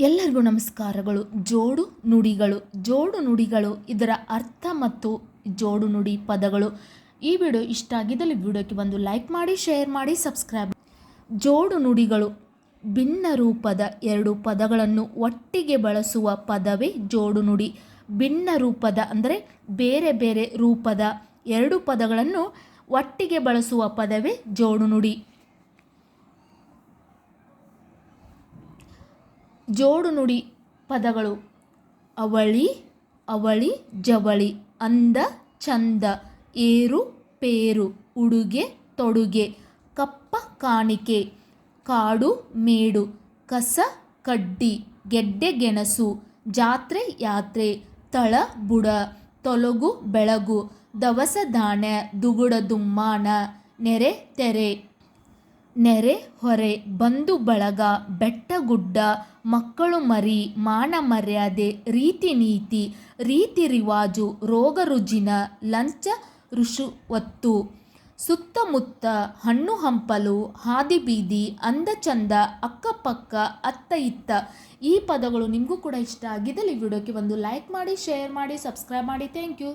ಎಲ್ಲರಿಗೂ ನಮಸ್ಕಾರಗಳು. ಜೋಡು ನುಡಿಗಳು ಇದರ ಅರ್ಥ ಮತ್ತು ಜೋಡು ನುಡಿ ಪದಗಳು. ಈ ವಿಡಿಯೋ ಇಷ್ಟ ಆಗಿದ್ದಲ್ಲಿ ವಿಡಿಯೋಕ್ಕೆ ಒಂದು ಲೈಕ್ ಮಾಡಿ, ಶೇರ್ ಮಾಡಿ, ಸಬ್ಸ್ಕ್ರೈಬ್. ಜೋಡು ನುಡಿಗಳು ಭಿನ್ನ ರೂಪದ ಎರಡು ಪದಗಳನ್ನು ಒಟ್ಟಿಗೆ ಬಳಸುವ ಪದವೇ ಜೋಡು ನುಡಿ. ಭಿನ್ನ ರೂಪದ ಅಂದರೆ ಬೇರೆ ಬೇರೆ ರೂಪದ ಎರಡು ಪದಗಳನ್ನು ಒಟ್ಟಿಗೆ ಬಳಸುವ ಪದವೇ ಜೋಡು ನುಡಿ. ಜೋಡು ನುಡಿ ಪದಗಳು: ಅವಳಿ, ಅವಳಿ ಜವಳಿ, ಅಂದ ಚಂದ, ಏರು ಪೇರು, ಉಡುಗೆ ತೊಡುಗೆ, ಕಪ್ಪ ಕಾಣಿಕೆ, ಕಾಡು ಮೇಡು, ಕಸ ಕಡ್ಡಿ, ಗೆಡ್ಡೆ ಗೆಣಸು, ಜಾತ್ರೆ ಯಾತ್ರೆ, ತಳ ಬುಡ, ತೊಲಗು ಬೆಳಗು, ದವಸ ಧಾನ್ಯ, ದುಗುಡ ದುಮ್ಮಾನ, ನೆರೆ ತೆರೆ, ನೆರೆ ಹೊರೆ, ಬಂಧು ಬಳಗ, ಬೆಟ್ಟ ಗುಡ್ಡ, ಮಕ್ಕಳು ಮರಿ, ಮಾನ ಮರ್ಯಾದೆ, ರೀತಿ ನೀತಿ, ರೀತಿ ರಿವಾಜು, ರೋಗ ರುಜಿನ, ಲಂಚ ರುಷುವತ್ತು, ಸುತ್ತಮುತ್ತ, ಹಣ್ಣು ಹಂಪಲು, ಹಾದಿ ಬೀದಿ, ಅಂದ ಚಂದ, ಅಕ್ಕಪಕ್ಕ, ಅತ್ತ ಇತ್ತ. ಈ ಪದಗಳು ನಿಮಗೂ ಕೂಡ ಇಷ್ಟ ಆಗಿದ್ದಲ್ಲಿ ವಿಡಿಯೋಕ್ಕೆ ಒಂದು ಲೈಕ್ ಮಾಡಿ, ಶೇರ್ ಮಾಡಿ, ಸಬ್ಸ್ಕ್ರೈಬ್ ಮಾಡಿ. Thank you.